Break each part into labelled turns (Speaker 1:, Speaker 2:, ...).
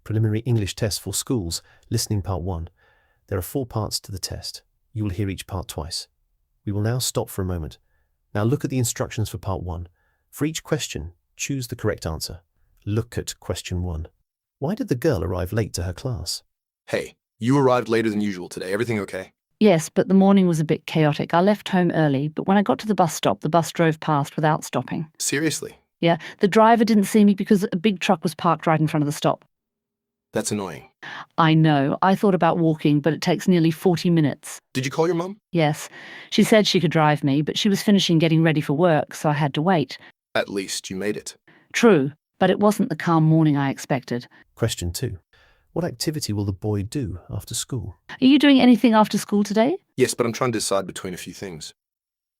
Speaker 1: Preliminary English Test for Schools, Listening Part 1. There are 4 parts to the test. You will hear each part twice. We will now stop for a moment. Now look at the instructions for Part 1. For each question, choose the correct answer. Look at question 1. Why did the girl arrive late to her class?
Speaker 2: Hey, you arrived later than usual today. Everything okay?
Speaker 3: Yes, but the morning was a bit chaotic. I left home early, but when I got to the bus stop, the bus drove past without stopping.
Speaker 2: Seriously?
Speaker 3: Yeah, the driver didn't see me because a big truck was parked right in front of the stop.
Speaker 2: That's annoying.
Speaker 3: I know. I thought about walking, but it takes nearly 40 minutes.
Speaker 2: Did you call your mum?
Speaker 3: Yes, she said she could drive me, but she was finishing getting ready for work, so I had to wait.
Speaker 2: At least you made it.
Speaker 3: True, but it wasn't the calm morning I expected.
Speaker 1: Question 2. What activity will the boy do after school?
Speaker 3: Are you doing anything after school today?
Speaker 2: Yes, but I'm trying to decide between a few things.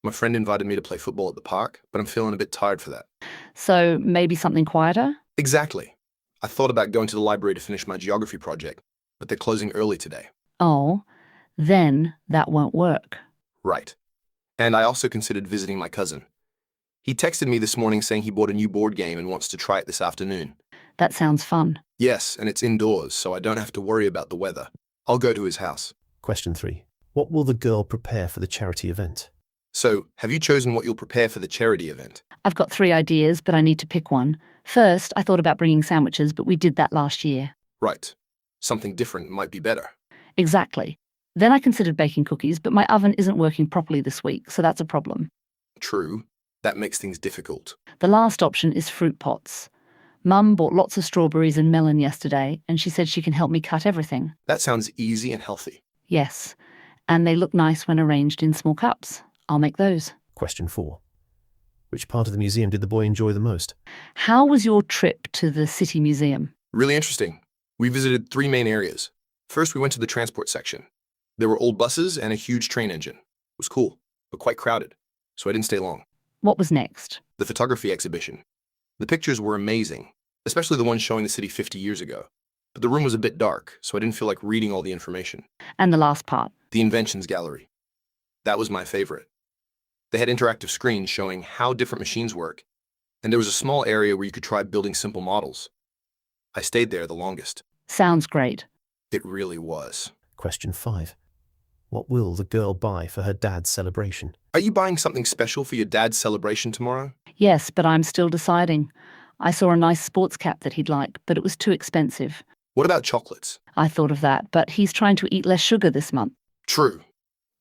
Speaker 2: My friend invited me to play football at the park, but I'm feeling a bit tired for that.
Speaker 3: So maybe something quieter?
Speaker 2: Exactly. I thought about going to the library to finish my geography project, but they're closing early today.
Speaker 3: Oh, then that won't work.
Speaker 2: Right. And I also considered visiting my cousin. He texted me this morning saying he bought a new board game and wants to try it this afternoon.
Speaker 3: That sounds fun.
Speaker 2: Yes, and it's indoors, so I don't have to worry about the weather. I'll go to his house.
Speaker 1: Question 3. What will the girl prepare for the charity event?
Speaker 2: So, have you chosen what you'll prepare for the charity event?
Speaker 3: I've got 3 ideas, but I need to pick one. First, I thought about bringing sandwiches, but we did that last year.
Speaker 2: Right. Something different might be better.
Speaker 3: Exactly. Then I considered baking cookies, but my oven isn't working properly this week, so that's a problem.
Speaker 2: True. That makes things difficult.
Speaker 3: The last option is fruit pots. Mum bought lots of strawberries and melon yesterday, and she said she can help me cut everything.
Speaker 2: That sounds easy and healthy.
Speaker 3: Yes, and they look nice when arranged in small cups. I'll make those.
Speaker 1: Question 4. Which part of the museum did the boy enjoy the most?
Speaker 3: How was your trip to the City Museum?
Speaker 2: Really interesting. We visited 3 main areas. First, we went to the transport section. There were old buses and a huge train engine. It was cool, but quite crowded, so I didn't stay long.
Speaker 3: What was next?
Speaker 2: The photography exhibition. The pictures were amazing, especially the ones showing the city 50 years ago. But the room was a bit dark, so I didn't feel like reading all the information.
Speaker 3: And the last part?
Speaker 2: The inventions gallery. That was my favorite. They had interactive screens showing how different machines work, and there was a small area where you could try building simple models. I stayed there the longest.
Speaker 3: Sounds great.
Speaker 2: It really was.
Speaker 1: Question 5. What will the girl buy for her dad's celebration?
Speaker 2: Are you buying something special for your dad's celebration tomorrow?
Speaker 3: Yes, but I'm still deciding. I saw a nice sports cap that he'd like, but it was too expensive.
Speaker 2: What about chocolates?
Speaker 3: I thought of that, but he's trying to eat less sugar this month.
Speaker 2: True.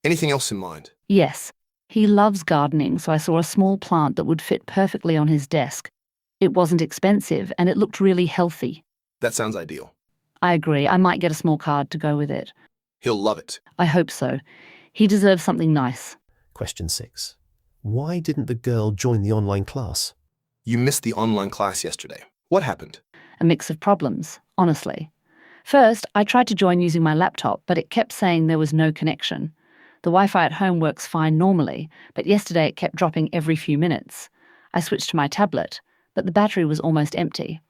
Speaker 2: Anything else in mind?
Speaker 3: Yes. He loves gardening, so I saw a small plant that would fit perfectly on his desk. It wasn't expensive, and it looked really healthy.
Speaker 2: That sounds ideal.
Speaker 3: I agree. I might get a small card to go with it.
Speaker 2: He'll love it.
Speaker 3: I hope so. He deserves something nice.
Speaker 1: Question 6. Why didn't the girl join the online class?
Speaker 2: You missed the online class yesterday. What happened?
Speaker 3: A mix of problems, honestly. First, I tried to join using my laptop, but it kept saying there was no connection. The Wi-Fi at home works fine normally, but yesterday it kept dropping every few minutes. I switched to my tablet, but the battery was almost empty.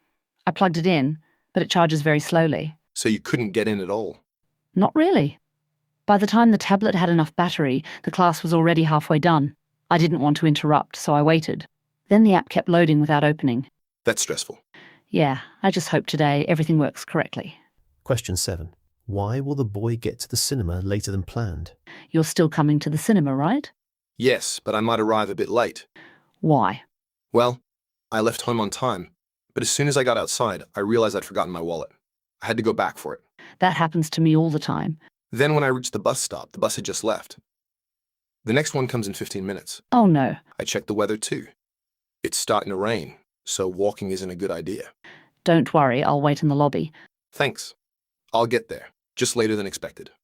Speaker 3: I plugged it in, but it charges very slowly.
Speaker 2: So you couldn't get in at all?
Speaker 3: Not really. By the time the tablet had enough battery, the class was already halfway done. I didn't want to interrupt, so I waited. Then the app kept loading without opening.
Speaker 2: That's stressful.
Speaker 3: Yeah, I just hope today everything works correctly.
Speaker 1: Question 7. Why will the boy get to the cinema later than planned?
Speaker 3: You're still coming to the cinema, right?
Speaker 2: Yes, but I might arrive a bit late.
Speaker 3: Why?
Speaker 2: Well, I left home on time, but as soon as I got outside, I realized I'd forgotten my wallet. I had to go back for it.
Speaker 3: That happens to me all the time.
Speaker 2: Then when I reached the bus stop, the bus had just left. The next one comes in 15 minutes.
Speaker 3: Oh no.
Speaker 2: I checked the weather too. It's starting to rain, so walking isn't a good idea.
Speaker 3: Don't worry, I'll wait in the lobby.
Speaker 2: Thanks. I'll get there, just later than expected.